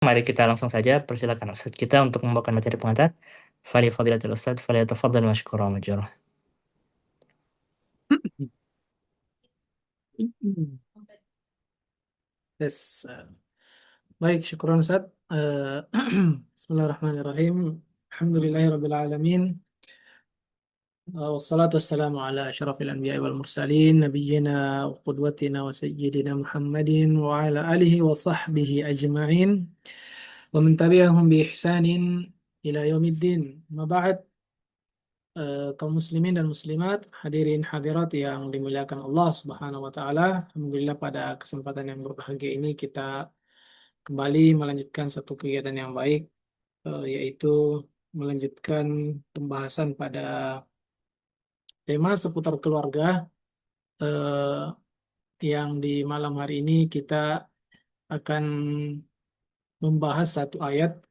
Mari kita langsung saja persilakan Ustadz kita untuk membawakan materi pengantar. Fadhilatul Ustadz falyatafaddal mashkura majurah. Yes. Baik, syukuran Ustaz. Bismillahirrahmanirrahim. Alhamdulillahirabbil alamin. Wassalatu wassalamu ala asyrafil anbiya'i wal mursalin nabiyyina wa qudwatina wa sayyidina Muhammadin wa ala alihi wa sahbihi ajma'in wa man tabi'ahum bi ihsanin ila yaumiddin. Ma ba'd, kaum muslimin dan muslimat, hadirin hadirat yang dimuliakan Allah Subhanahu wa taala. Alhamdulillah pada kesempatan yang berbahagia ini kita kembali melanjutkan satu kegiatan yang baik, yaitu melanjutkan pembahasan pada tema seputar keluarga, eh, yang di malam hari ini kita akan membahas satu ayat,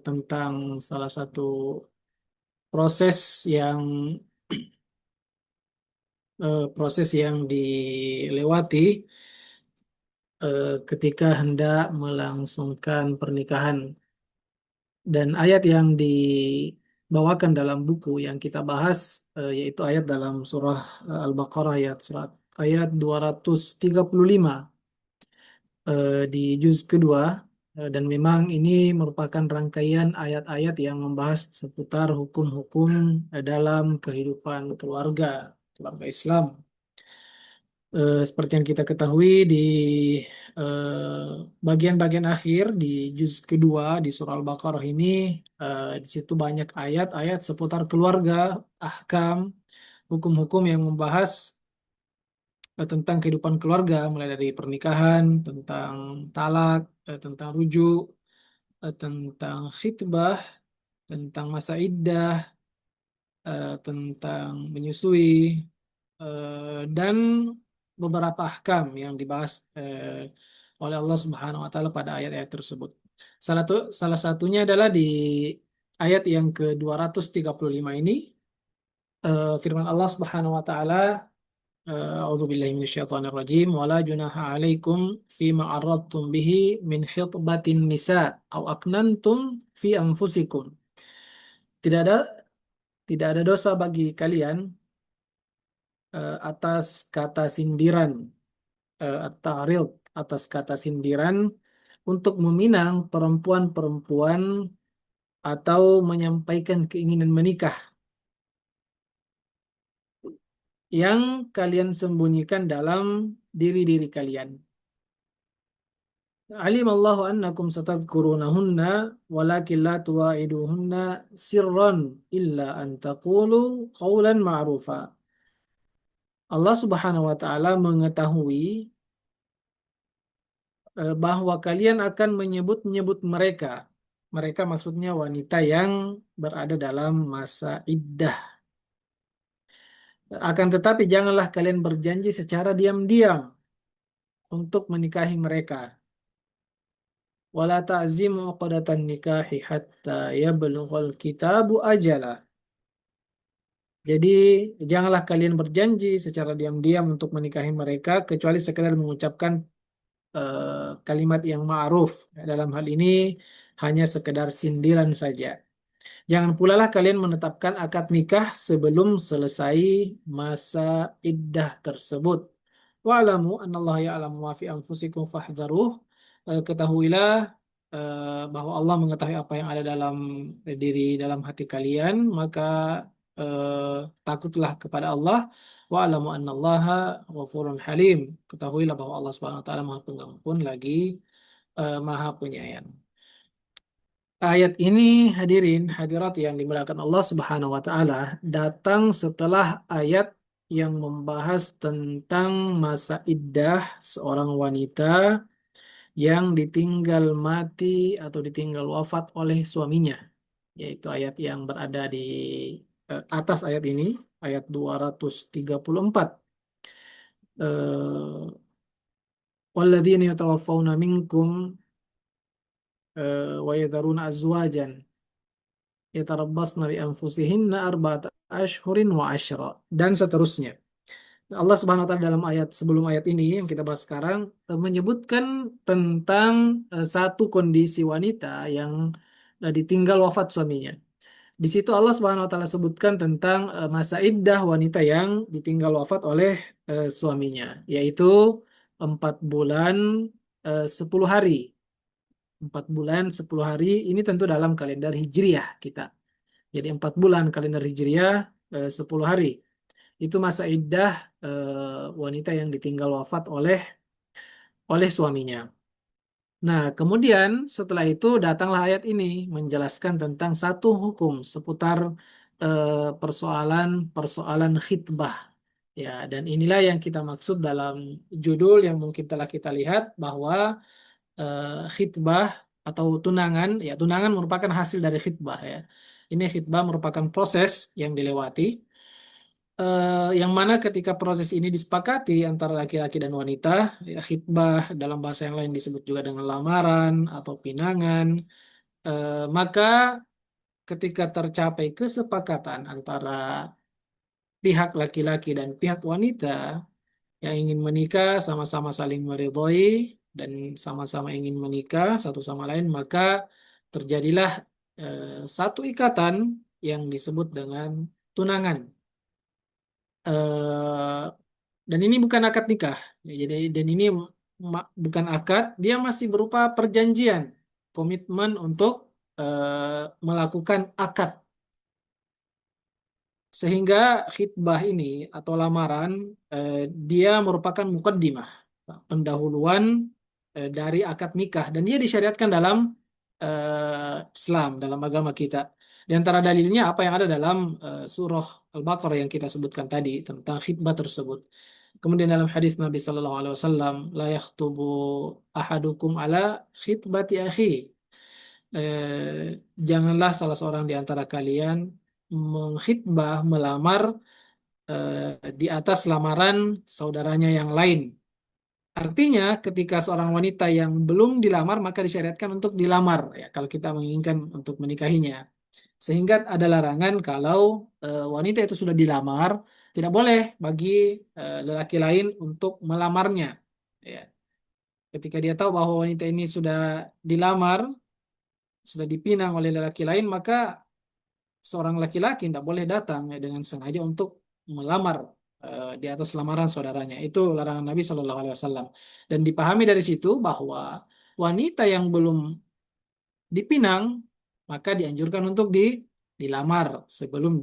tentang salah satu proses yang dilewati ketika hendak melangsungkan pernikahan. Dan ayat yang dibawakan dalam buku yang kita bahas, yaitu ayat dalam surah Al-Baqarah ayat 235, di juz kedua. Dan memang ini merupakan rangkaian ayat-ayat yang membahas seputar hukum-hukum dalam kehidupan keluarga Islam. Seperti yang kita ketahui di bagian-bagian akhir di juz kedua di surah Al-Baqarah ini, di situ banyak ayat-ayat seputar keluarga, ahkam, hukum-hukum yang membahas tentang kehidupan keluarga, mulai dari pernikahan, tentang talak, tentang rujuk, tentang khitbah, tentang masa iddah, tentang menyusui, dan beberapa ahkam yang dibahas oleh Allah Subhanahu wa taala pada ayat-ayat tersebut. Salah satunya adalah di ayat yang ke-235 ini, firman Allah Subhanahu wa taala, a'udzubillahi minasyaitonir rajim, wala junaha 'alaikum fima aradtum bihi min khitbatin nisa au aknantum fi anfusikum. Tidak ada tidak ada dosa bagi kalian atas kata sindiran, at-ta'rid, atas kata sindiran untuk meminang perempuan-perempuan atau menyampaikan keinginan menikah yang kalian sembunyikan dalam diri-diri kalian. Alimallahu annakum satadhkurunahunna walakin la tuwa'iduhunna sirran illa an taqulu qawlan ma'rufa. Allah Subhanahu wa taala mengetahui bahwa kalian akan menyebut-nyebut mereka. Mereka maksudnya wanita yang berada dalam masa iddah. Akan tetapi janganlah kalian berjanji secara diam-diam untuk menikahi mereka. Wala ta'zimu 'uqdatan nikahi hatta yablughal kitabu ajalah. Jadi janganlah kalian berjanji secara diam-diam untuk menikahi mereka kecuali sekedar mengucapkan kalimat yang ma'ruf. Dalam hal ini hanya sekedar sindiran saja. Jangan pula lah kalian menetapkan akad nikah sebelum selesai masa iddah tersebut. Wa'lamu annallaha ya'lamu ma fi anfusikum fahdharuh. Ketahuilah bahwa Allah mengetahui apa yang ada dalam hati kalian, maka takutlah kepada Allah. Wa'lamu annallaha ghafurun halim. Ketahuilah bahwa Allah Subhanahu wa taala Maha Pengampun lagi Maha Penyayang. Ayat ini, hadirin hadirat yang dimuliakan Allah Subhanahu wa taala, datang setelah ayat yang membahas tentang masa iddah seorang wanita yang ditinggal mati atau ditinggal wafat oleh suaminya, yaitu ayat yang berada di atas ayat ini, ayat 234. Walladzina yatawaffawna minkum wa yadharuna azwajan yatarabbasna bi anfusihinna arba'ata ashhurin wa ashra, dan seterusnya. Allah Subhanahu wa taala dalam ayat sebelum ayat ini yang kita bahas sekarang menyebutkan tentang satu kondisi wanita yang ditinggal wafat suaminya. Di situ Allah Subhanahu wa taala sebutkan tentang masa iddah wanita yang ditinggal wafat oleh suaminya, yaitu 4 bulan 10 hari. 4 bulan 10 hari ini tentu dalam kalender Hijriah kita. Jadi 4 bulan kalender Hijriah 10 hari. Itu masa iddah wanita yang ditinggal wafat oleh suaminya. Nah, kemudian setelah itu datanglah ayat ini menjelaskan tentang satu hukum seputar persoalan-persoalan khitbah. Ya, dan inilah yang kita maksud dalam judul yang mungkin telah kita lihat bahwa khitbah atau tunangan, ya tunangan merupakan hasil dari khitbah ya. Ini khitbah merupakan proses yang dilewati yang mana ketika proses ini disepakati antara laki-laki dan wanita, ya, khitbah dalam bahasa yang lain disebut juga dengan lamaran atau pinangan, maka ketika tercapai kesepakatan antara pihak laki-laki dan pihak wanita yang ingin menikah, sama-sama saling meridhoi dan sama-sama ingin menikah satu sama lain, maka terjadilah satu ikatan yang disebut dengan tunangan. eh, dan ini bukan akad nikah. Ya, jadi dan ini bukan akad, dia masih berupa perjanjian, komitmen untuk melakukan akad. Sehingga khitbah ini atau lamaran eh, dia merupakan mukaddimah, pendahuluan dari akad nikah dan dia disyariatkan dalam Islam, dalam agama kita. Di antara dalilnya apa yang ada dalam surah Al-Baqarah yang kita sebutkan tadi tentang khitbah tersebut. Kemudian dalam hadis Nabi Sallallahu Alaihi Wasallam, la yakhtubu ahadukum ala khitbati akhi. Janganlah salah seorang di antara kalian mengkhitbah, melamar di atas lamaran saudaranya yang lain. Artinya, ketika seorang wanita yang belum dilamar, maka disyariatkan untuk dilamar, ya, kalau kita menginginkan untuk menikahinya. Sehingga ada larangan kalau wanita itu sudah dilamar, tidak boleh bagi lelaki lain untuk melamarnya. Ya. Ketika dia tahu bahwa wanita ini sudah dilamar, sudah dipinang oleh lelaki lain, maka seorang laki-laki tidak boleh datang ya, dengan sengaja untuk melamar di atas lamaran saudaranya. Itu larangan Nabi Shallallahu Alaihi Wasallam. Dan dipahami dari situ bahwa wanita yang belum dipinang maka dianjurkan untuk dilamar sebelum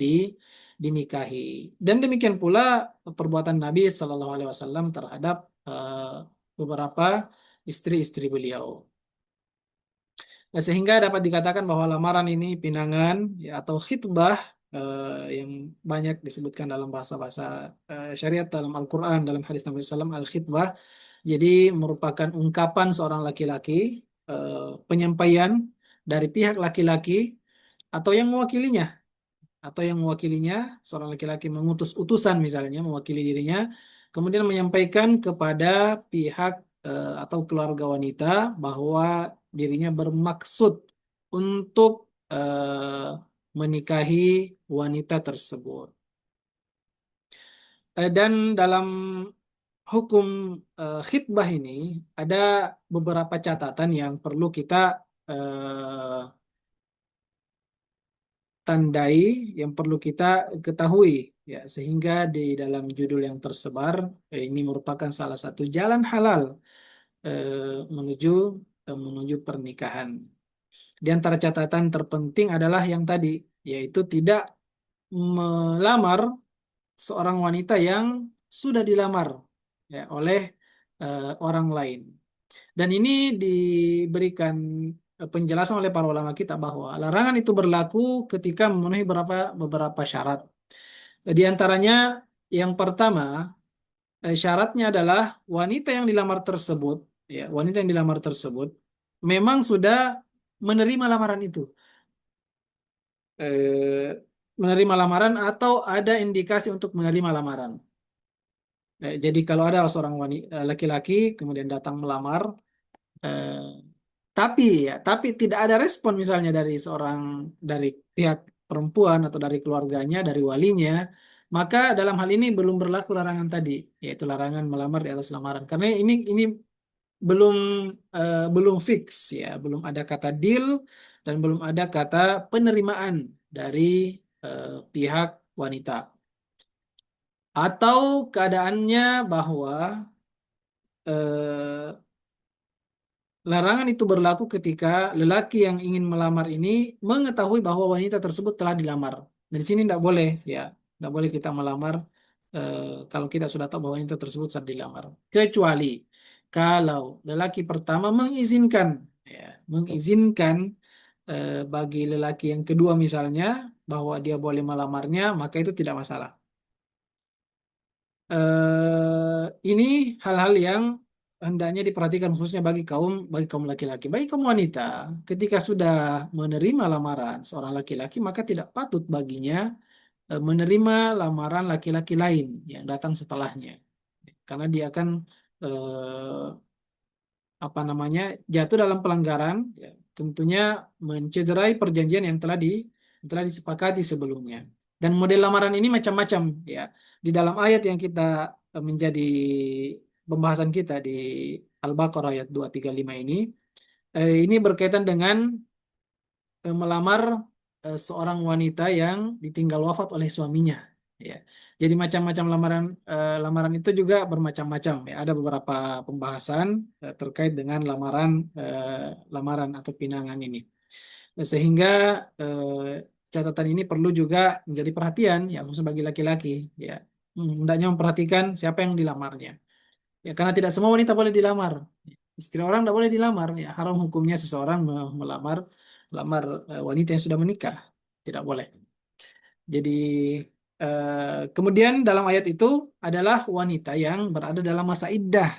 dinikahi. Dan demikian pula perbuatan Nabi Shallallahu Alaihi Wasallam terhadap beberapa istri-istri beliau. Nah, sehingga dapat dikatakan bahwa lamaran ini pinangan ya, atau khitbah yang banyak disebutkan dalam bahasa-bahasa syariat dalam Al-Quran, dalam hadis Nabi SAW, al-khitbah. Jadi merupakan ungkapan seorang laki-laki, penyampaian dari pihak laki-laki atau yang mewakilinya, seorang laki-laki mengutus utusan misalnya mewakili dirinya, kemudian menyampaikan kepada pihak atau keluarga wanita bahwa dirinya bermaksud untuk menikahi wanita tersebut. Dan dalam hukum khitbah ini ada beberapa catatan yang perlu kita eh, tandai, yang perlu kita ketahui ya, sehingga di dalam judul yang tersebar ini merupakan salah satu jalan halal menuju menuju pernikahan. Di antara catatan terpenting adalah yang tadi, yaitu tidak melamar seorang wanita yang sudah dilamar ya, oleh orang lain. Dan ini diberikan penjelasan oleh para ulama kita bahwa larangan itu berlaku ketika memenuhi beberapa syarat. Di antaranya yang pertama, syaratnya adalah wanita yang dilamar tersebut, ya, wanita yang dilamar tersebut memang sudah menerima lamaran itu. Menerima lamaran atau ada indikasi untuk menerima lamaran. Jadi kalau ada seorang wanita laki-laki kemudian datang melamar, eh, tapi tidak ada respon misalnya dari pihak perempuan atau dari keluarganya, dari walinya, maka dalam hal ini belum berlaku larangan tadi, yaitu larangan melamar di atas lamaran. Karena ini belum belum fix ya, belum ada kata deal dan belum ada kata penerimaan dari pihak wanita. Atau keadaannya bahwa eh, larangan itu berlaku ketika lelaki yang ingin melamar ini mengetahui bahwa wanita tersebut telah dilamar. Dan di sini tidak boleh ya, tidak boleh kita melamar kalau kita sudah tahu bahwa wanita tersebut sudah dilamar. Kecuali kalau lelaki pertama mengizinkan, ya, mengizinkan bagi lelaki yang kedua misalnya bahwa dia boleh melamarnya, maka itu tidak masalah. Ini hal-hal yang hendaknya diperhatikan khususnya bagi kaum laki-laki. Bagi kaum wanita, ketika sudah menerima lamaran seorang laki-laki, maka tidak patut baginya menerima lamaran laki-laki lain yang datang setelahnya, karena dia akan eh, apa namanya, jatuh dalam pelanggaran, ya, tentunya mencederai perjanjian yang telah disepakati sebelumnya. Dan model lamaran ini macam-macam ya. Di dalam ayat yang kita menjadi pembahasan kita di Al-Baqarah ayat 235 ini berkaitan dengan melamar seorang wanita yang ditinggal wafat oleh suaminya. Ya, jadi macam-macam lamaran itu juga bermacam-macam. Ya, ada beberapa pembahasan terkait dengan lamaran atau pinangan ini. Sehingga catatan ini perlu juga menjadi perhatian ya khusus bagi laki-laki. Ya, hendaknya memperhatikan siapa yang dilamarnya. Ya, karena tidak semua wanita boleh dilamar. Istri orang tidak boleh dilamar. Ya, haram hukumnya seseorang melamar melamar wanita yang sudah menikah. Tidak boleh. Jadi kemudian dalam ayat itu adalah wanita yang berada dalam masa iddah.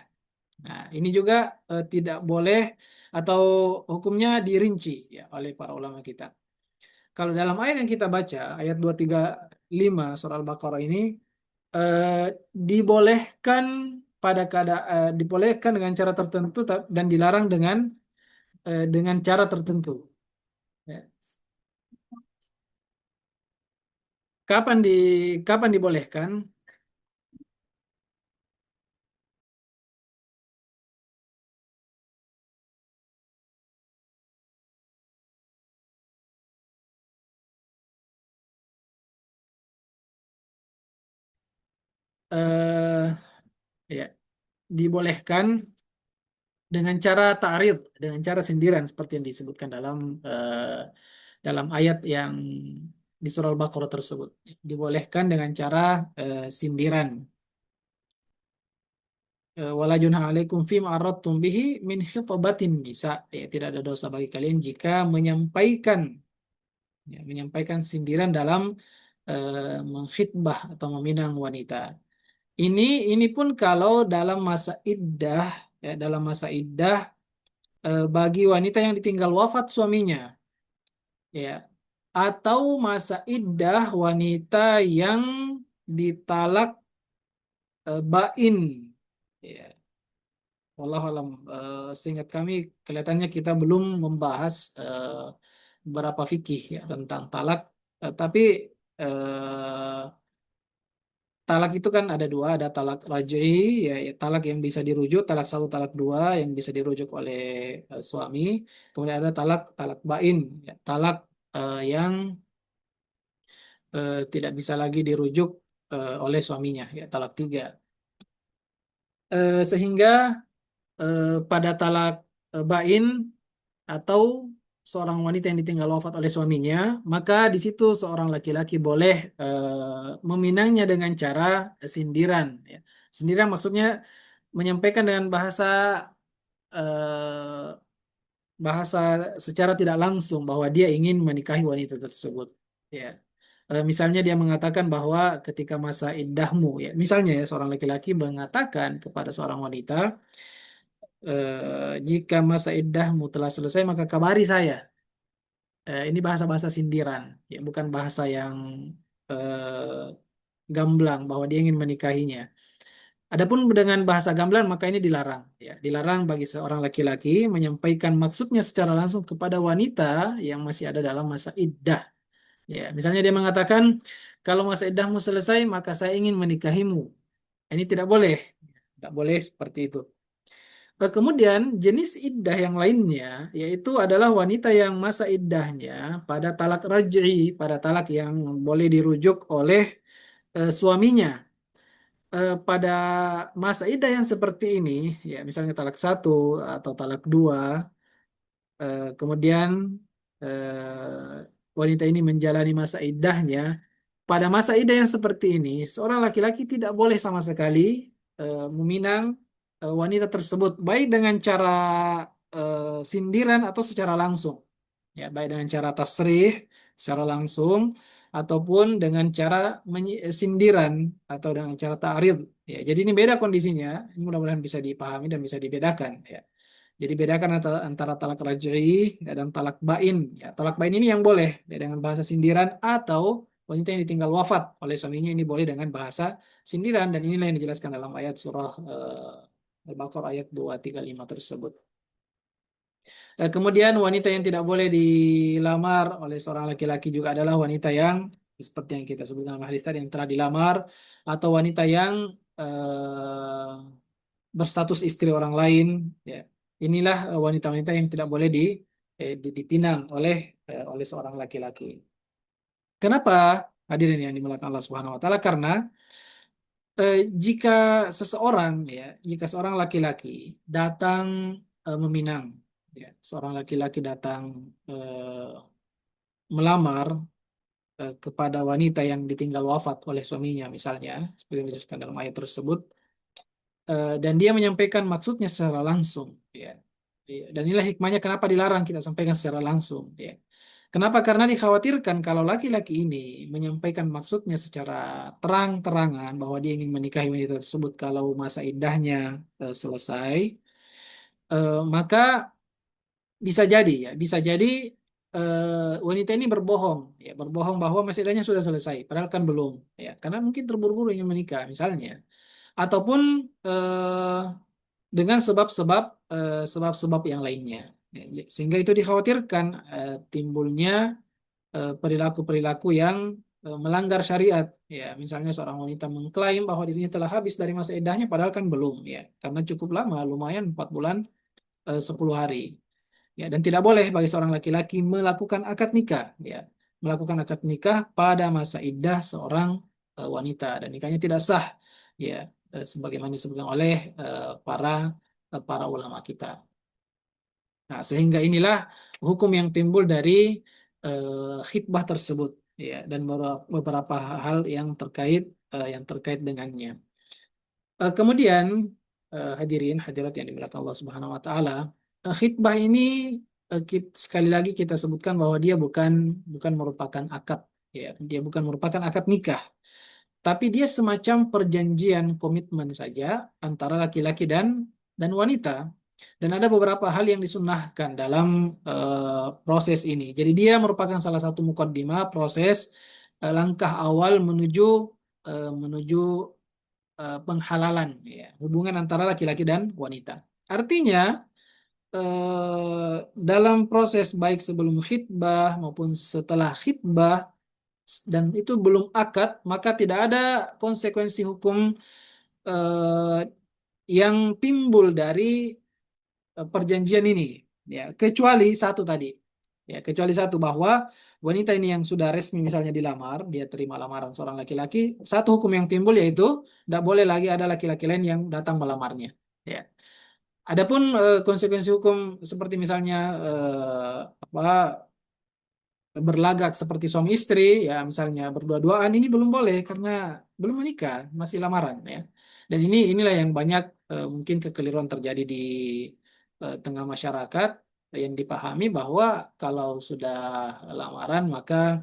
Nah, ini juga tidak boleh atau hukumnya dirinci ya oleh para ulama kita. Kalau dalam ayat yang kita baca, ayat 235 surah Al-Baqarah ini eh, dibolehkan dibolehkan dengan cara tertentu dan dilarang dengan cara tertentu. Ya. Kapan di kapan dibolehkan? eh ya, dibolehkan dengan cara ta'rid, dengan cara sindiran seperti yang disebutkan dalam ayat yang di surah Al-Baqarah tersebut. Dibolehkan dengan cara sindiran. Wala junaha alaikum fima aradtum bihi min khitabatin nisa. Ya, tidak ada dosa bagi kalian jika menyampaikan sindiran dalam mengkhitbah atau meminang wanita. Ini ini pun kalau dalam masa iddah, ya, dalam masa iddah bagi wanita yang ditinggal wafat suaminya, ya, atau masa iddah wanita yang ditalak bain, ya. Wallahu alam. Seingat kami kelihatannya kita belum membahas beberapa fikih ya tentang talak. Tapi eh, talak itu kan ada dua, ada talak raj'i, ya, talak yang bisa dirujuk, talak satu, talak dua yang bisa dirujuk oleh suami. Kemudian ada talak talak bain, ya, talak yang tidak bisa lagi dirujuk oleh suaminya, ya, talak tiga. Sehingga pada talak bain atau seorang wanita yang ditinggal wafat oleh suaminya, maka di situ seorang laki-laki boleh meminangnya dengan cara sindiran. Ya. Sindiran maksudnya menyampaikan dengan eh, bahasa secara tidak langsung bahwa dia ingin menikahi wanita tersebut. Ya. Misalnya dia mengatakan bahwa ketika masa iddahmu, ya, misalnya ya seorang laki-laki mengatakan kepada seorang wanita, jika masa iddahmu telah selesai maka kabari saya. Ini bahasa-bahasa sindiran, ya, bukan bahasa yang gamblang bahwa dia ingin menikahinya. Adapun dengan bahasa gamblang maka ini dilarang, ya, dilarang bagi seorang laki-laki menyampaikan maksudnya secara langsung kepada wanita yang masih ada dalam masa iddah. Ya, misalnya dia mengatakan, kalau masa iddahmu selesai, maka saya ingin menikahimu. Ini tidak boleh. Tidak boleh seperti itu. Kemudian jenis iddah yang lainnya yaitu adalah wanita yang masa iddahnya pada talak raj'i, pada talak yang boleh dirujuk oleh suaminya. Pada masa iddah yang seperti ini, ya misalnya talak satu atau talak dua, kemudian wanita ini menjalani masa iddahnya. Pada masa iddah yang seperti ini, seorang laki-laki tidak boleh sama sekali meminang wanita tersebut, baik dengan cara sindiran atau secara langsung. Ya, baik dengan cara tasrih secara langsung ataupun dengan cara sindiran atau dengan cara ta'rid. Ya, jadi ini beda kondisinya. Ini mudah-mudahan bisa dipahami dan bisa dibedakan. Ya. Jadi bedakan antara talak raj'i dan talak bain. Ya, talak bain ini yang boleh ya, dengan bahasa sindiran atau wanita yang ditinggal wafat oleh suaminya ini boleh dengan bahasa sindiran dan inilah yang dijelaskan dalam ayat surah Al-Baqarah ayat 235 tersebut. Kemudian wanita yang tidak boleh dilamar oleh seorang laki-laki juga adalah wanita yang seperti yang kita sebutkan dalam hadis tadi yang telah dilamar atau wanita yang berstatus istri orang lain. Ya. Inilah wanita-wanita yang tidak boleh dipinang oleh seorang laki-laki. Kenapa hadirin yang dimuliakan Allah Subhanahu wa taala? Karena jika seseorang ya, jika seorang laki-laki datang meminang, ya, seorang laki-laki datang melamar kepada wanita yang ditinggal wafat oleh suaminya, misalnya, seperti yang disebutkan dalam ayat tersebut, dan dia menyampaikan maksudnya secara langsung, ya. Ya, dan inilah hikmahnya kenapa dilarang kita sampaikan secara langsung, ya. Kenapa? Karena dikhawatirkan kalau laki-laki ini menyampaikan maksudnya secara terang-terangan bahwa dia ingin menikahi wanita tersebut kalau masa iddahnya selesai, maka bisa jadi ya, bisa jadi wanita ini berbohong, ya, berbohong bahwa masa iddahnya sudah selesai, padahal kan belum, ya, karena mungkin terburu-buru ingin menikah, misalnya, ataupun dengan sebab-sebab yang lainnya. Ya, sehingga itu dikhawatirkan timbulnya perilaku-perilaku yang melanggar syariat. Ya, misalnya seorang wanita mengklaim bahwa dirinya telah habis dari masa iddahnya padahal kan belum ya. Karena cukup lama, lumayan 4 bulan 10 hari. Ya, dan tidak boleh bagi seorang laki-laki melakukan akad nikah ya. Melakukan akad nikah pada masa iddah seorang wanita dan nikahnya tidak sah ya sebagaimana disebutkan oleh para ulama kita. Nah, sehingga inilah hukum yang timbul dari khitbah tersebut, ya, dan beberapa hal yang terkait dengannya. Kemudian hadirin hadirat yang dimuliakan Allah Subhanahu Wa Taala, khitbah ini sekali lagi kita sebutkan bahwa dia bukan bukan merupakan akad, ya, dia bukan merupakan akad nikah, tapi dia semacam perjanjian komitmen saja antara laki-laki dan wanita. Dan ada beberapa hal yang disunnahkan dalam proses ini. Jadi dia merupakan salah satu mukaddimah proses langkah awal menuju penghalalan ya, hubungan antara laki-laki dan wanita. Artinya dalam proses baik sebelum khitbah maupun setelah khitbah dan itu belum akad, maka tidak ada konsekuensi hukum eh, yang timbul dari perjanjian ini ya kecuali satu tadi ya kecuali satu bahwa wanita ini yang sudah resmi misalnya dilamar dia terima lamaran seorang laki-laki satu hukum yang timbul yaitu tidak boleh lagi ada laki-laki lain yang datang melamarnya ya. Adapun konsekuensi hukum seperti misalnya apa berlagak seperti suami istri ya misalnya berdua-duaan ini belum boleh karena belum menikah masih lamaran ya dan inilah yang banyak mungkin kekeliruan terjadi di tengah masyarakat yang dipahami bahwa kalau sudah lamaran maka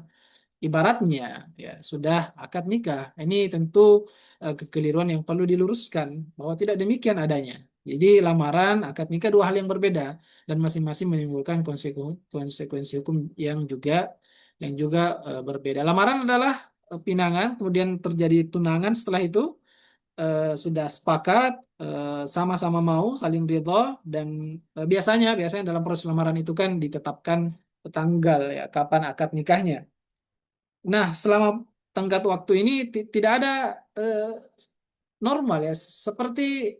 ibaratnya ya sudah akad nikah. Ini tentu kekeliruan yang perlu diluruskan bahwa tidak demikian adanya. Jadi lamaran, akad nikah dua hal yang berbeda dan masing-masing menimbulkan konsekuensi hukum yang juga berbeda. Lamaran adalah pinangan, kemudian terjadi tunangan setelah itu sudah sepakat sama-sama mau saling ridho dan biasanya dalam proses lamaran itu kan ditetapkan tanggal ya kapan akad nikahnya. Nah, selama tenggat waktu ini tidak ada normal ya, seperti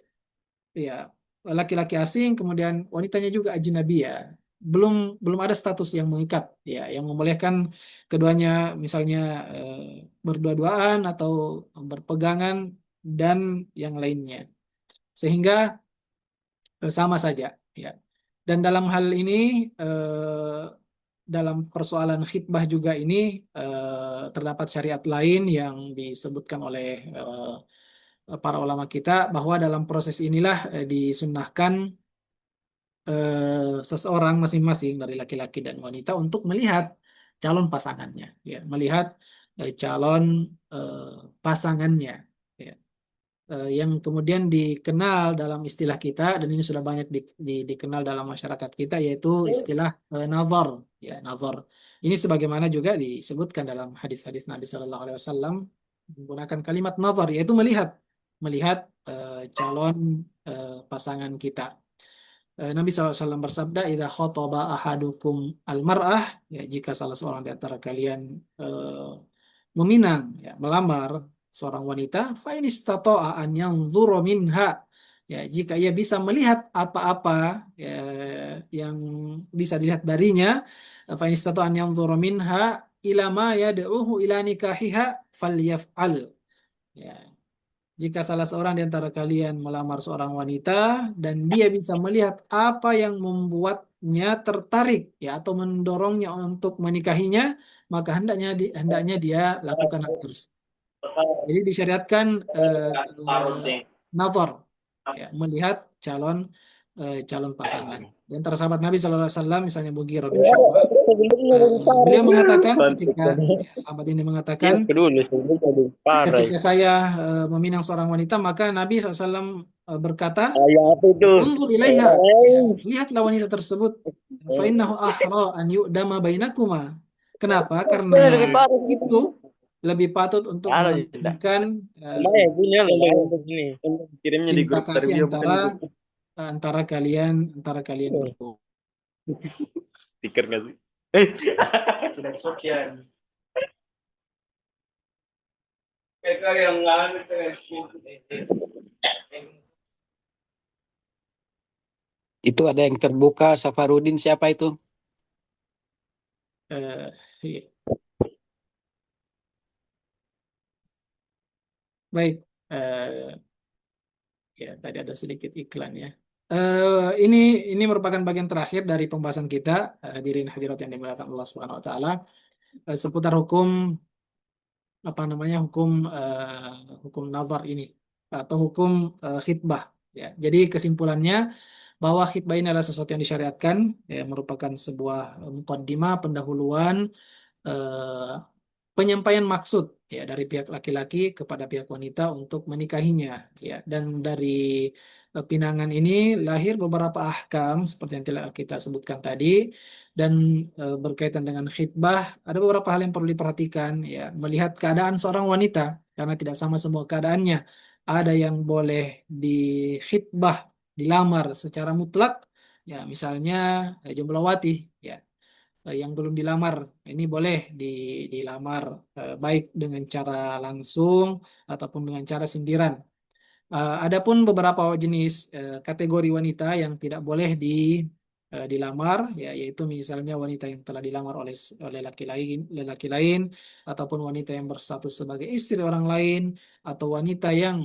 ya laki-laki asing, kemudian wanitanya juga ajnabi ya. Belum belum ada status yang mengikat ya, yang membolehkan keduanya misalnya berdua-duaan atau berpegangan dan yang lainnya. Sehingga sama saja ya. Dan dalam hal ini dalam persoalan khitbah juga ini terdapat syariat lain yang disebutkan oleh para ulama kita bahwa dalam proses inilah disunnahkan seseorang masing-masing dari laki-laki dan wanita untuk melihat calon pasangannya, ya, melihat calon eh, pasangannya, ya. Yang kemudian dikenal dalam istilah kita dan ini sudah banyak dikenal dalam masyarakat kita yaitu istilah nazar, ya, nazar. Ini sebagaimana juga disebutkan dalam hadis-hadis Nabi Shallallahu Alaihi Wasallam menggunakan kalimat nazar yaitu melihat melihat calon pasangan kita. Nabi SAW bersabda, "Idza khataba ahadukum al-mar'ah," ya, jika salah seorang di antara kalian meminang, ya, melamar seorang wanita, fa in istata'a an yanzura minha, ya, jika ia bisa melihat apa-apa ya, yang bisa dilihat darinya, fa in istata'a an yanzura minha ila ma yad'uhu ila nikahiha falyaf'al. Ya, jika salah seorang di antara kalian melamar seorang wanita dan dia bisa melihat apa yang membuatnya tertarik ya atau mendorongnya untuk menikahinya, maka hendaknya dia lakukan hal tersebut. Jadi disyariatkan nazar ya, melihat calon pasangan. Di antara sahabat Nabi SAW misalnya Mughirah bin Syu'bah, beliau mengatakan ketika ya, sahabat ini mengatakan Parah. ketika saya meminang seorang wanita, maka Nabi SAW berkata, Ya apa itu? "Unzur ilaiha." Ya, lihatlah wanita tersebut. Fa innahu ahra an yu'dama bainakuma. Kenapa? Karena Lebih parah itu lebih patut untuk kalau tidak. melanggengkan Lumayan punya untuk ini. Untuk kirimnya di cinta grup kasih Tarbiyah bukan di grup antara kalian berdua. stiker nggak sih? Sudah sosial. Kayak yang lain Itu ada yang terbuka, Safarudin siapa itu? Iya. Baik, ya tadi ada sedikit iklan ya. Ini merupakan bagian terakhir dari pembahasan kita, hadirin hadirat yang dimuliakan Allah Subhanahu Wa Taala, seputar hukum apa namanya hukum nazar ini atau hukum khitbah. Ya, jadi kesimpulannya bahwa khitbah ini adalah sesuatu yang disyariatkan, ya, merupakan sebuah mukaddimah pendahuluan eh, penyampaian maksud ya dari pihak laki-laki kepada pihak wanita untuk menikahinya, ya, dan dari pinangan ini lahir beberapa ahkam seperti yang telah kita sebutkan tadi dan berkaitan dengan khitbah ada beberapa hal yang perlu diperhatikan, ya, melihat keadaan seorang wanita karena tidak sama semua keadaannya, ada yang boleh dikhitbah dilamar secara mutlak, ya, misalnya jomblowati, ya, yang belum dilamar ini boleh dilamar baik dengan cara langsung ataupun dengan cara sindiran. Adapun beberapa jenis kategori wanita yang tidak boleh dilamar, ya, yaitu misalnya wanita yang telah dilamar oleh laki lain ataupun wanita yang berstatus sebagai istri orang lain atau wanita yang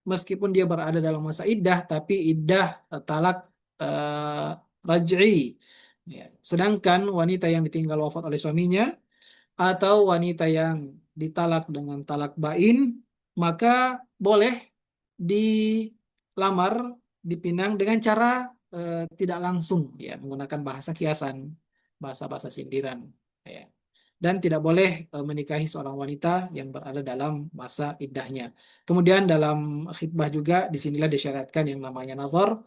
meskipun dia berada dalam masa iddah tapi iddah talak eh, raj'i, ya. Sedangkan wanita yang ditinggal wafat oleh suaminya atau wanita yang ditalak dengan talak bain, maka boleh dilamar, dipinang dengan cara tidak langsung, ya, menggunakan bahasa kiasan, bahasa-bahasa sindiran, ya. Dan tidak boleh menikahi seorang wanita yang berada dalam masa iddahnya. Kemudian dalam khitbah juga disinilah disyariatkan yang namanya nazar,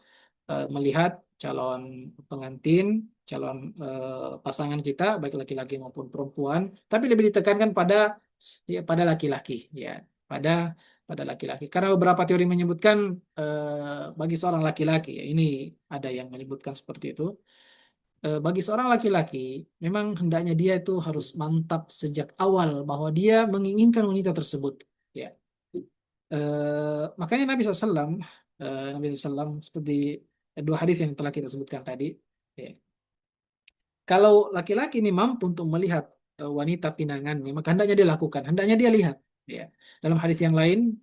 melihat calon pengantin, calon pasangan kita baik laki-laki maupun perempuan, tapi lebih ditekankan pada laki-laki, ya, pada pada laki-laki. Karena beberapa teori menyebutkan bagi seorang laki-laki, ya, ini ada yang menyebutkan seperti itu. bagi seorang laki-laki memang hendaknya dia itu harus mantap sejak awal bahwa dia menginginkan wanita tersebut. Ya. Makanya Nabi SAW seperti dua hadis yang telah kita sebutkan tadi. Ya. Kalau laki-laki ini mampu untuk melihat wanita pinangannya, maka hendaknya dia lakukan, hendaknya dia lihat. Ya. Dalam hadis yang lain,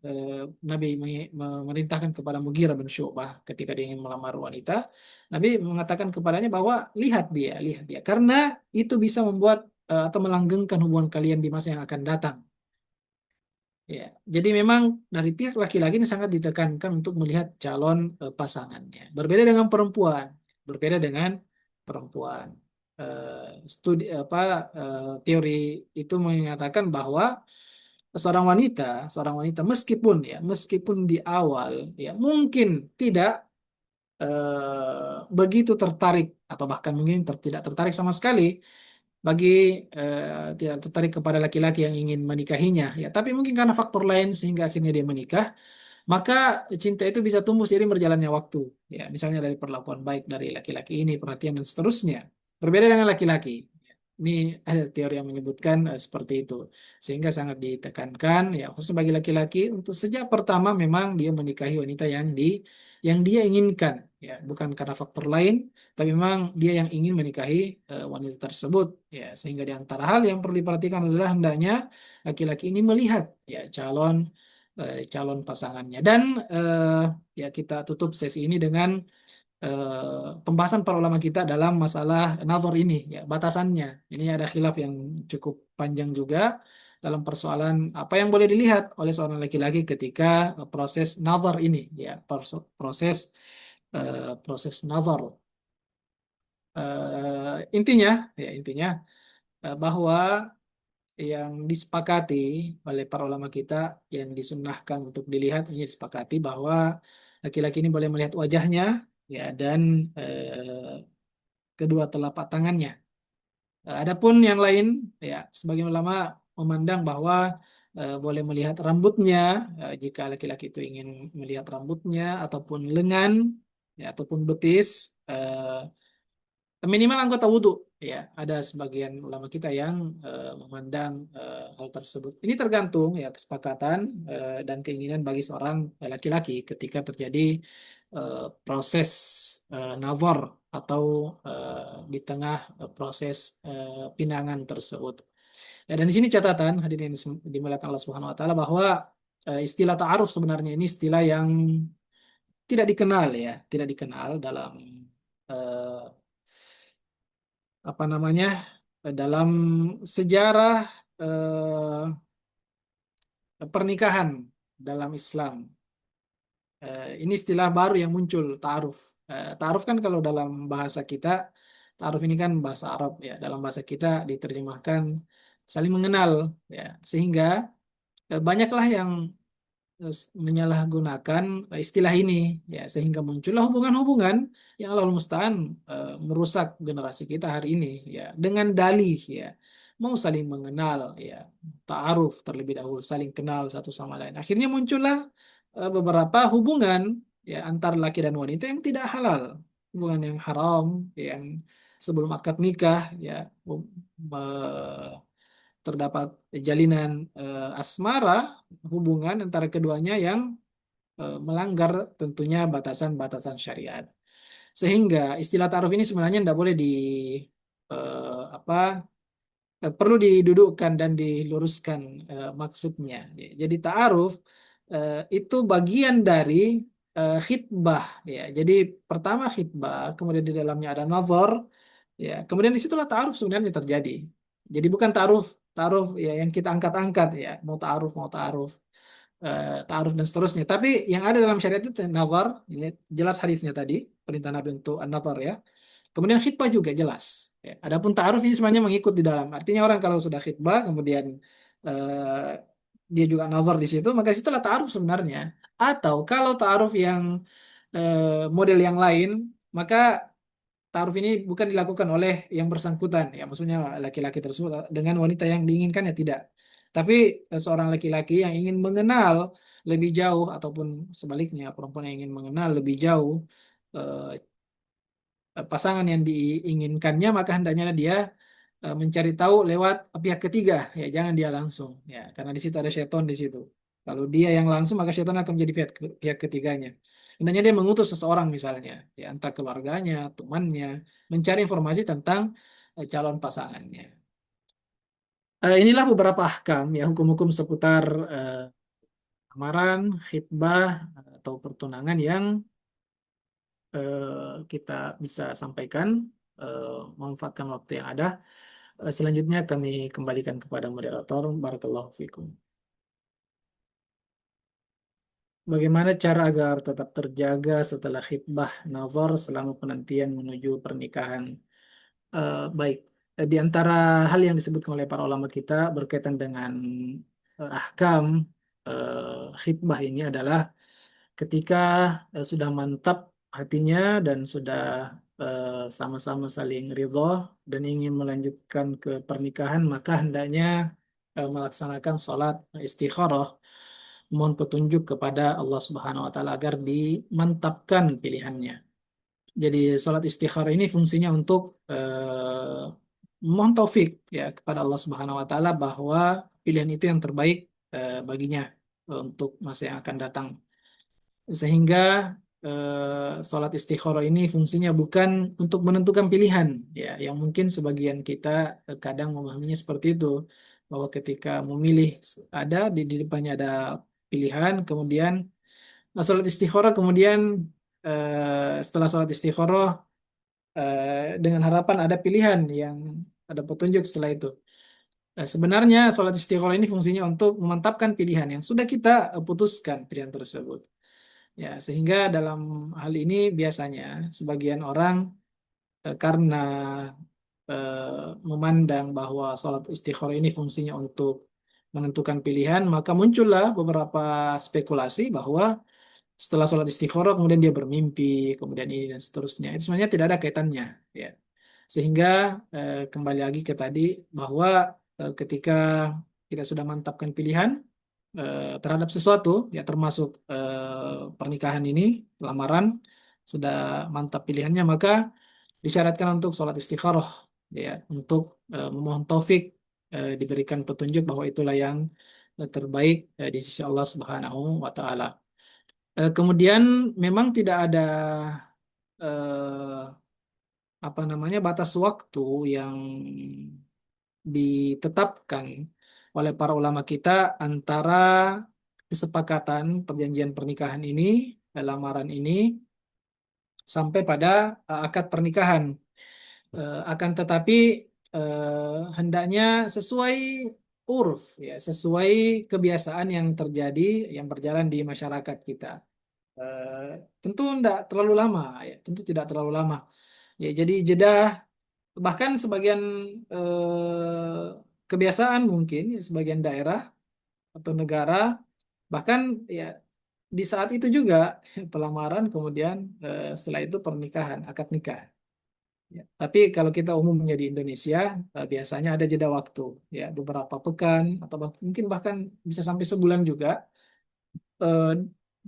Nabi memerintahkan kepada Mughirah bin Syu'bah ketika dia ingin melamar wanita, Nabi mengatakan kepadanya bahwa lihat dia, karena itu bisa membuat atau melanggengkan hubungan kalian di masa yang akan datang. Ya, jadi memang dari pihak laki-laki ini sangat ditekankan untuk melihat calon pasangannya. Berbeda dengan perempuan, berbeda dengan perempuan. Studi apa teori itu mengatakan bahwa seorang wanita meskipun di awal ya mungkin tidak begitu tertarik atau bahkan mungkin tidak tertarik sama sekali bagi tidak tertarik kepada laki-laki yang ingin menikahinya ya tapi mungkin karena faktor lain sehingga akhirnya dia menikah maka cinta itu bisa tumbuh seiring berjalannya waktu ya misalnya dari perlakuan baik dari laki-laki ini perhatian dan seterusnya berbeda dengan laki-laki ini ada teori yang menyebutkan seperti itu sehingga sangat ditekankan ya khusus bagi laki-laki untuk sejak pertama memang dia menikahi wanita yang dia inginkan ya bukan karena faktor lain tapi memang dia yang ingin menikahi wanita tersebut ya sehingga di antara hal yang perlu diperhatikan adalah hendaknya laki-laki ini melihat ya calon pasangannya dan ya kita tutup sesi ini dengan pembahasan para ulama kita dalam masalah nazar ini ya batasannya ini ada khilaf yang cukup panjang juga dalam persoalan apa yang boleh dilihat oleh seorang laki-laki ketika proses nazar ini ya proses proses nazar. Intinya bahwa yang disepakati oleh para ulama kita yang disunnahkan untuk dilihat ini disepakati bahwa laki-laki ini boleh melihat wajahnya ya dan kedua telapak tangannya. Adapun yang lain ya sebagian ulama memandang bahwa boleh melihat rambutnya jika laki-laki itu ingin melihat rambutnya ataupun lengan ya ataupun betis minimal anggota wudhu ya ada sebagian ulama kita yang memandang hal tersebut ini tergantung ya kesepakatan dan keinginan bagi seorang laki-laki ketika terjadi proses nazar atau di tengah proses pinangan tersebut ya dan di sini catatan hadirin yang dimuliakan Allah Subhanahu Wa Taala bahwa istilah ta'aruf sebenarnya ini istilah yang tidak dikenal dalam eh, apa namanya dalam sejarah pernikahan dalam Islam. Ini istilah baru yang muncul ta'aruf. Ta'aruf kan kalau dalam bahasa kita, ta'aruf ini kan bahasa Arab ya. Dalam bahasa kita diterjemahkan saling mengenal ya. Sehingga banyaklah yang menyalahgunakan istilah ini ya sehingga muncullah hubungan-hubungan yang Allah musta'an merusak generasi kita hari ini ya dengan dalih ya mau saling mengenal ya ta'aruf terlebih dahulu saling kenal satu sama lain akhirnya muncullah beberapa hubungan ya antar laki dan wanita yang tidak halal hubungan yang haram yang sebelum akad nikah ya terdapat jalinan asmara hubungan antara keduanya yang melanggar tentunya batasan-batasan syariat. Sehingga istilah ta'aruf ini sebenarnya tidak boleh apa perlu didudukkan dan diluruskan maksudnya. Jadi ta'aruf itu bagian dari khitbah ya. Jadi pertama khitbah, kemudian di dalamnya ada nazar ya. Kemudian disitulah ta'aruf sebenarnya terjadi. Jadi bukan ta'aruf ta'aruf ya yang kita angkat-angkat ya, mau ta'aruf ta'aruf dan seterusnya. Tapi yang ada dalam syariat itu nazar, ini jelas hadisnya tadi, perintah Nabi untuk an-nazar ya. Kemudian khitbah juga jelas. Ya. Adapun ta'aruf ini sebenarnya mengikut di dalam. Artinya orang kalau sudah khitbah kemudian eh, dia juga nazar di situ, maka situlah ta'aruf sebenarnya. Atau kalau ta'aruf yang model yang lain, maka ta'aruf ini bukan dilakukan oleh yang bersangkutan, ya maksudnya laki-laki tersebut dengan wanita yang diinginkan ya tidak. Tapi seorang laki-laki yang ingin mengenal lebih jauh ataupun sebaliknya perempuan yang ingin mengenal lebih jauh eh, pasangan yang diinginkannya, maka hendaknya dia mencari tahu lewat pihak ketiga, ya jangan dia langsung, ya karena di situ ada syaitan di situ. Kalau dia yang langsung, maka syaitan akan menjadi pihak ketiganya. Hendaknya dia mengutus seseorang misalnya, ya entah keluarganya, temannya, mencari informasi tentang calon pasangannya. Inilah beberapa ahkam, ya hukum-hukum seputar lamaran, khitbah atau pertunangan yang kita bisa sampaikan, memanfaatkan waktu yang ada. Selanjutnya kami kembalikan kepada moderator. Barakallahu fikum. Bagaimana cara agar tetap terjaga setelah khitbah nazar selama penantian menuju pernikahan? Baik, di antara hal yang disebutkan oleh para ulama kita berkaitan dengan ahkam khitbah ini adalah ketika sudah mantap hatinya dan sudah sama-sama saling ridho dan ingin melanjutkan ke pernikahan, maka hendaknya melaksanakan sholat istikharah, mohon petunjuk kepada Allah Subhanahu wa taala agar dimantapkan pilihannya. Jadi sholat istikharah ini fungsinya untuk mohon taufik ya kepada Allah Subhanahu wa taala bahwa pilihan itu yang terbaik baginya untuk masa yang akan datang. Sehingga sholat istikharah ini fungsinya bukan untuk menentukan pilihan, ya, yang mungkin sebagian kita kadang memahaminya seperti itu, bahwa ketika memilih di depannya ada pilihan, kemudian sholat istikharah, kemudian setelah sholat istikharah dengan harapan ada pilihan yang ada petunjuk setelah itu. Sebenarnya sholat istikharah ini fungsinya untuk memantapkan pilihan yang sudah kita putuskan pilihan tersebut. Ya, sehingga dalam hal ini biasanya sebagian orang karena memandang bahwa sholat istikharah ini fungsinya untuk menentukan pilihan, maka muncullah beberapa spekulasi bahwa setelah sholat istikharah kemudian dia bermimpi, kemudian ini dan seterusnya. Itu sebenarnya tidak ada kaitannya, ya. Sehingga kembali lagi ke tadi bahwa ketika kita sudah mantapkan pilihan terhadap sesuatu, ya termasuk pernikahan ini, lamaran, sudah mantap pilihannya, maka disyaratkan untuk sholat istikharah, ya, untuk memohon taufik, diberikan petunjuk bahwa itulah yang terbaik di sisi Allah Subhanahu wa taala. Kemudian memang tidak ada eh, apa namanya batas waktu yang ditetapkan oleh para ulama kita antara kesepakatan perjanjian pernikahan ini, lamaran ini, sampai pada akad pernikahan. Akan tetapi hendaknya sesuai uruf, ya, sesuai kebiasaan yang terjadi, yang berjalan di masyarakat kita. Tentu tidak terlalu lama, ya, tentu tidak terlalu lama. Ya, jadi jeda, bahkan sebagian kebiasaan mungkin ya, sebagian daerah atau negara bahkan ya di saat itu juga pelamaran, kemudian setelah itu pernikahan, akad nikah. Ya. Tapi kalau kita umumnya di Indonesia biasanya ada jeda waktu, ya beberapa pekan atau mungkin bahkan bisa sampai sebulan juga, eh,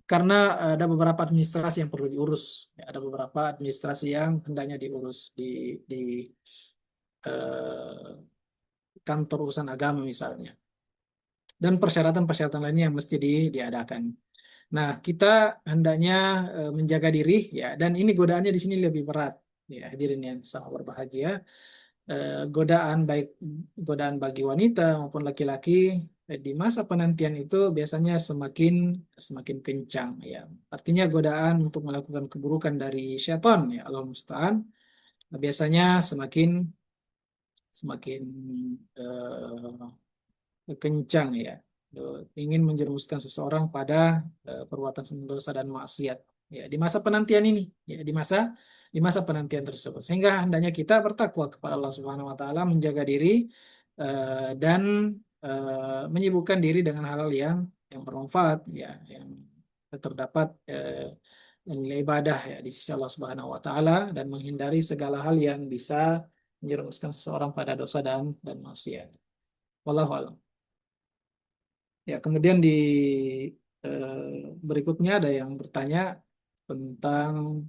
karena ada beberapa administrasi yang perlu diurus. Ya, ada beberapa administrasi yang hendaknya diurus di eh, kantor urusan agama misalnya, dan persyaratan-persyaratan lainnya yang mesti diadakan. Nah, kita hendaknya menjaga diri, ya, dan ini godaannya di sini lebih berat, ya hadirin yang sangat berbahagia. Godaan baik godaan bagi wanita maupun laki-laki di masa penantian itu biasanya semakin semakin kencang, ya. Artinya godaan untuk melakukan keburukan dari syaitan, ya Allah musta'an, biasanya semakin semakin kencang, ya. Ingin menjerumuskan seseorang pada perbuatan dosa dan maksiat, ya di masa penantian ini, ya di masa penantian tersebut, sehingga hendaknya kita bertakwa kepada Allah Subhanahu wa taala, menjaga diri dan menyibukkan diri dengan hal-hal yang bermanfaat, ya, yang terdapat nilai ibadah, ya di sisi Allah Subhanahu wa taala, dan menghindari segala hal yang bisa menjerumuskan seseorang pada dosa dan maksiat. Wallahu a'lam. Ya, kemudian di berikutnya ada yang bertanya tentang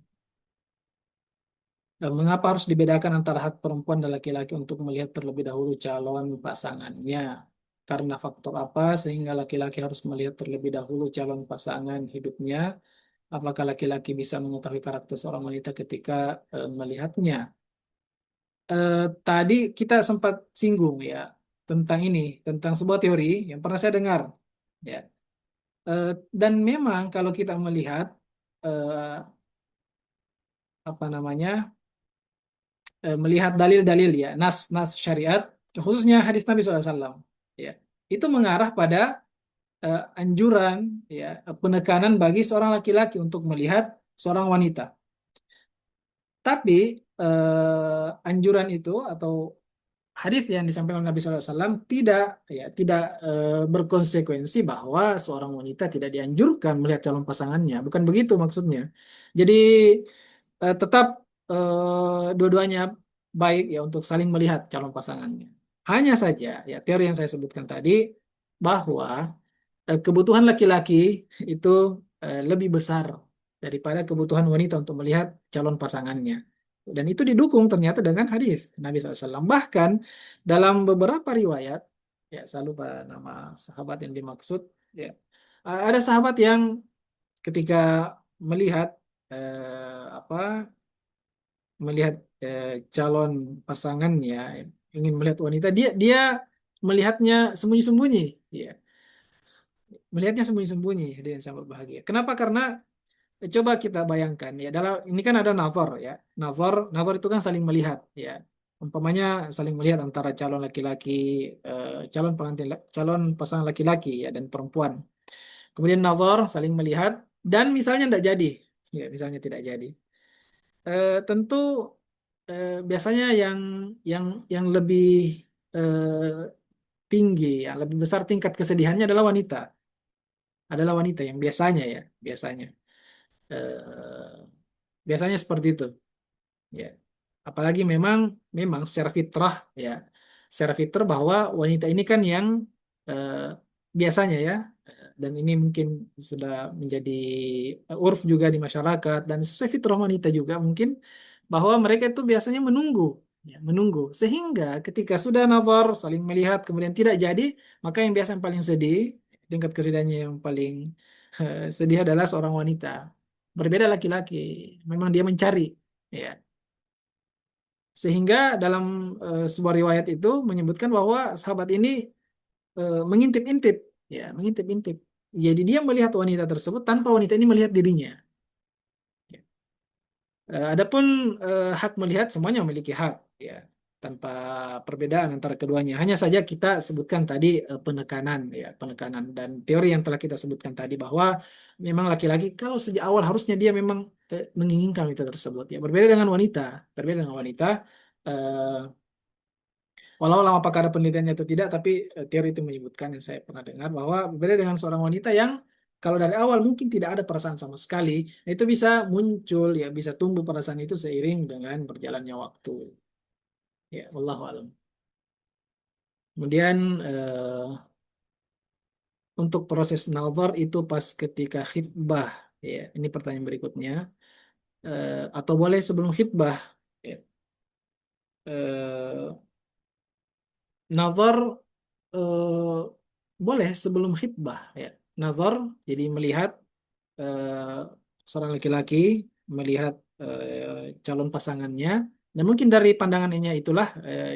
Mengapa harus dibedakan antara hak perempuan dan laki-laki untuk melihat terlebih dahulu calon pasangannya? Karena faktor apa sehingga laki-laki harus melihat terlebih dahulu calon pasangan hidupnya? Apakah laki-laki bisa mengetahui karakter seorang wanita ketika melihatnya? Tadi kita sempat singgung ya tentang ini, tentang sebuah teori yang pernah saya dengar. Ya. Dan memang kalau kita melihat eh, apa namanya, melihat dalil-dalil ya, nas-nas syariat, khususnya hadis Nabi SAW, ya, itu mengarah pada anjuran, ya, penekanan bagi seorang laki-laki untuk melihat seorang wanita. Tapi anjuran itu atau hadis yang disampaikan oleh Nabi SAW tidak berkonsekuensi bahwa seorang wanita tidak dianjurkan melihat calon pasangannya. Bukan begitu maksudnya. Jadi tetap dua-duanya baik ya untuk saling melihat calon pasangannya. Hanya saja ya teori yang saya sebutkan tadi bahwa kebutuhan laki-laki itu lebih besar daripada kebutuhan wanita untuk melihat calon pasangannya. Dan itu didukung ternyata dengan hadis Nabi SAW. Bahkan dalam beberapa riwayat, ya saya lupa nama sahabat yang dimaksud, ya ada sahabat yang ketika melihat apa melihat calon pasangannya, ingin melihat wanita, dia dia melihatnya sembunyi-sembunyi, ya melihatnya sembunyi-sembunyi dia yang sangat bahagia. Kenapa? Karena coba kita bayangkan ya dalam ini kan ada nazar ya. Nazar itu kan saling melihat ya. Umpamanya saling melihat antara calon laki-laki calon pengantin calon pasangan laki-laki ya dan perempuan. Kemudian nazar saling melihat dan misalnya tidak jadi ya misalnya tidak jadi. Tentu biasanya yang yang lebih tinggi yang lebih besar tingkat kesedihannya adalah wanita yang biasanya ya biasanya. Eh, Biasanya seperti itu, ya. Apalagi memang secara fitrah, ya, secara fitrah bahwa wanita ini kan yang eh, biasanya ya, dan ini mungkin sudah menjadi urf juga di masyarakat dan sesuai fitrah wanita juga mungkin bahwa mereka itu biasanya menunggu, ya, menunggu sehingga ketika sudah nazar saling melihat kemudian tidak jadi, maka yang biasa yang paling sedih, tingkat kesedihannya yang paling sedih adalah seorang wanita. Berbeda laki-laki, memang dia mencari, ya. Sehingga dalam sebuah riwayat itu menyebutkan bahwa sahabat ini mengintip-intip, ya, mengintip-intip. Jadi dia melihat wanita tersebut tanpa wanita ini melihat dirinya. Ya. Adapun hak melihat semuanya memiliki hak, ya, tanpa perbedaan antara keduanya. Hanya saja kita sebutkan tadi penekanan, ya, penekanan dan teori yang telah kita sebutkan tadi bahwa memang laki-laki kalau sejak awal harusnya dia memang menginginkan wanita tersebut. Ya, berbeda dengan wanita. eh, Walau lama apakah ada penelitiannya atau tidak, tapi teori itu menyebutkan yang saya pernah dengar bahwa berbeda dengan seorang wanita yang kalau dari awal mungkin tidak ada perasaan sama sekali, itu bisa muncul ya, bisa tumbuh perasaan itu seiring dengan berjalannya waktu. Ya, wallahu alam. Kemudian untuk proses nazar itu pas ketika khitbah, ya, ini pertanyaan berikutnya. Atau boleh sebelum khitbah, ya. Eh, Nazar eh, boleh sebelum khitbah ya. Nazar jadi melihat eh, seorang laki-laki melihat calon pasangannya dan mungkin dari pandangannya itulah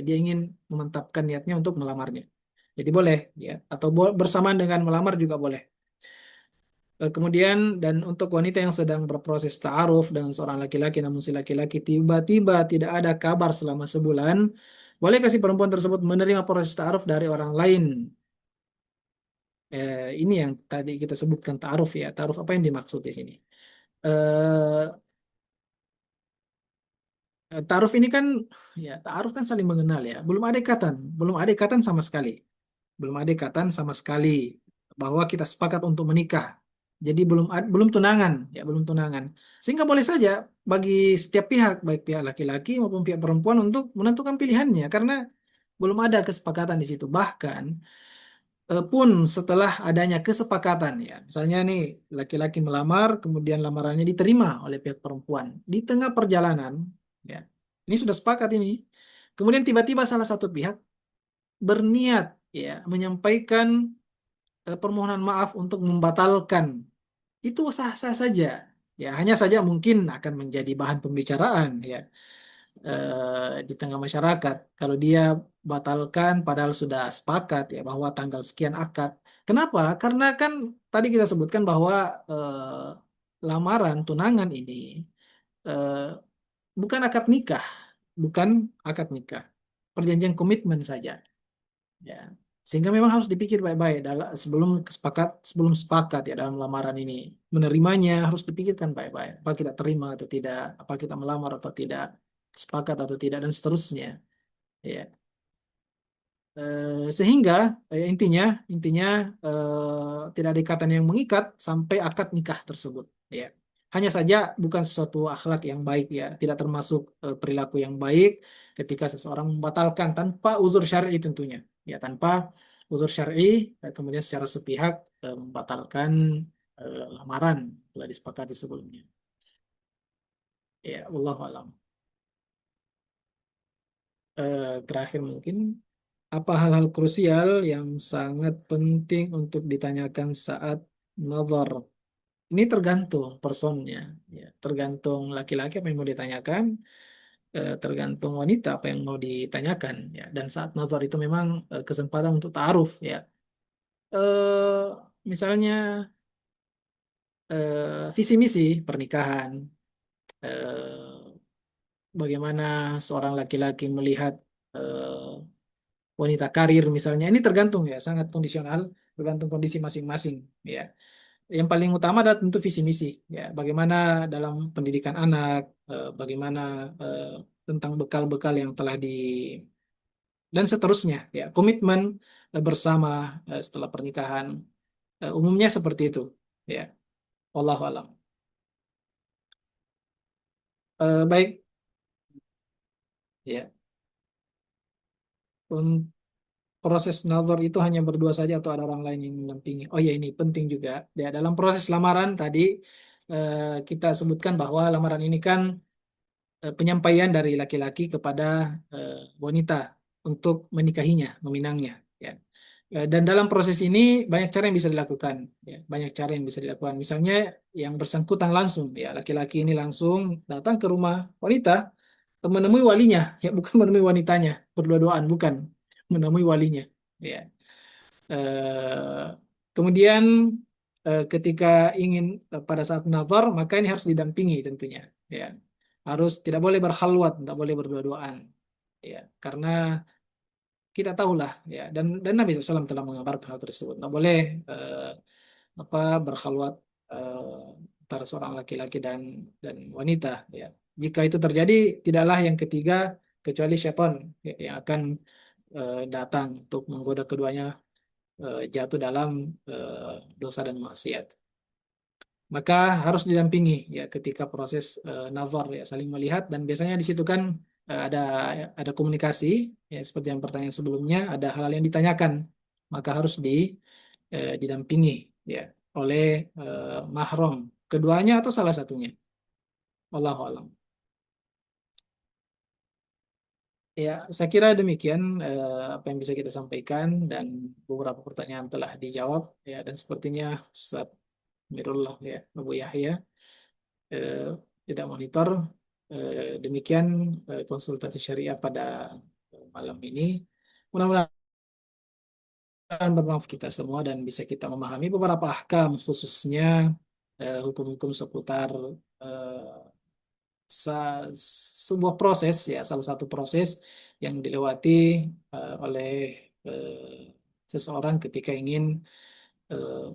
dia ingin memantapkan niatnya untuk melamarnya. Jadi boleh ya atau bersamaan dengan melamar juga boleh. Kemudian dan untuk wanita yang sedang berproses ta'aruf dengan seorang laki-laki namun si laki-laki tiba-tiba tidak ada kabar selama sebulan, bolehkah si perempuan tersebut menerima proses ta'aruf dari orang lain? Ini yang tadi kita sebutkan ta'aruf ya. Ta'aruf apa yang dimaksud di sini? Eh, Ta'aruf ini kan ya ta'aruf kan saling mengenal ya. Belum ada ikatan sama sekali. Belum ada ikatan sama sekali bahwa kita sepakat untuk menikah. Jadi belum tunangan, ya belum tunangan. Sehingga boleh saja bagi setiap pihak, baik pihak laki-laki maupun pihak perempuan untuk menentukan pilihannya karena belum ada kesepakatan di situ. Bahkan pun setelah adanya kesepakatan ya, misalnya nih laki-laki melamar, kemudian lamarannya diterima oleh pihak perempuan di tengah perjalanan, ya Ini sudah sepakat ini. Kemudian tiba-tiba salah satu pihak berniat ya menyampaikan permohonan maaf untuk membatalkan. Itu sah-sah saja. Ya, hanya saja mungkin akan menjadi bahan pembicaraan ya di tengah masyarakat. Kalau dia batalkan padahal sudah sepakat ya bahwa tanggal sekian akad. Kenapa? Karena kan tadi kita sebutkan bahwa lamaran tunangan ini eh, bukan akad nikah, bukan akad nikah. Perjanjian komitmen saja. Ya. Sehingga memang harus dipikir baik-baik sebelum sepakat ya dalam lamaran ini. Menerimanya harus dipikirkan baik-baik. Apa kita terima atau tidak, apa kita melamar atau tidak, sepakat atau tidak dan seterusnya. Ya. Sehingga intinya tidak ada ikatan yang mengikat sampai akad nikah tersebut. Ya. Hanya saja bukan sesuatu akhlak yang baik ya, tidak termasuk perilaku yang baik ketika seseorang membatalkan tanpa uzur syar'i tentunya. Ya, tanpa uzur syar'i kemudian secara sepihak membatalkan lamaran telah disepakati sebelumnya. Ya, wallahu alam. Terakhir mungkin apa hal-hal krusial yang sangat penting untuk ditanyakan saat nazar? Ini tergantung personnya, ya. Tergantung laki-laki apa yang mau ditanyakan, tergantung wanita apa yang mau ditanyakan, ya. Dan saat nazar itu memang kesempatan untuk ta'aruf, ya. Eh, Misalnya visi misi pernikahan, eh, bagaimana seorang laki-laki melihat eh, wanita karir misalnya, ini tergantung ya, sangat kondisional, tergantung kondisi masing-masing, ya. Yang paling utama adalah tentu visi misi, ya. Bagaimana dalam pendidikan anak, bagaimana eh, tentang bekal-bekal yang telah dan seterusnya, ya. Komitmen bersama setelah pernikahan, umumnya seperti itu, ya. Wallahu alam. Baik, ya. Proses nazar itu hanya berdua saja atau ada orang lain yang mendampingi? Oh ya, ini penting juga. Ya, dalam proses lamaran tadi kita sebutkan bahwa lamaran ini kan penyampaian dari laki-laki kepada wanita untuk menikahinya, meminangnya. Ya. Dan dalam proses ini banyak cara yang bisa dilakukan. Ya. Banyak cara yang bisa dilakukan. Misalnya yang bersangkutan langsung, ya laki-laki ini langsung datang ke rumah wanita menemui walinya, ya bukan menemui wanitanya, berdua-duaan, bukan menemui walinya. Ya. Eh, Kemudian ketika ingin pada saat nazar maka ini harus didampingi tentunya, ya. Harus tidak boleh berkhalwat, tidak boleh berdua-duaan, ya. Karena kita tahulah, ya, dan Nabi SAW telah mengabarkan hal tersebut. Tidak boleh eh, apa berkhalwat antara seorang laki-laki dan wanita, ya. Jika itu terjadi, tidaklah yang ketiga kecuali syaitan, ya, yang akan datang untuk menggoda keduanya jatuh dalam dosa dan maksiat. Maka harus didampingi ya ketika proses nazar, ya saling melihat, dan biasanya di situ kan ada komunikasi, ya seperti yang pertanyaan sebelumnya, ada hal-hal yang ditanyakan, maka harus didampingi ya oleh mahram keduanya atau salah satunya. Wallahu alam. Ya, saya kira demikian apa yang bisa kita sampaikan, dan beberapa pertanyaan telah dijawab ya, dan sepertinya Ustaz Mirullah ya Abu Yahya eh, tidak monitor. Demikian konsultasi syariah pada malam ini. Mudah-mudahan bermanfaat kita semua dan bisa kita memahami beberapa ahkam, khususnya hukum-hukum seputar eh, sebuah proses, ya salah satu proses yang dilewati oleh eh, seseorang ketika ingin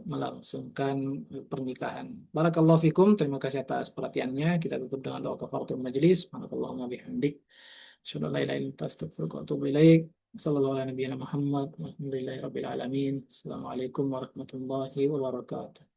melangsungkan pernikahan. Barakallahu fikum. Terima kasih atas perhatiannya. Kita tutup dengan doa kafaratul majelis. Subhanakallahumma bihamdik. Asyhadu an la ilaha illa anta astaghfiruka wa atubu ilaik. Sallallahu ala nabiyyina Muhammad. Alhamdulillahirabbil alamin. Assalamualaikum warahmatullahi wabarakatuh.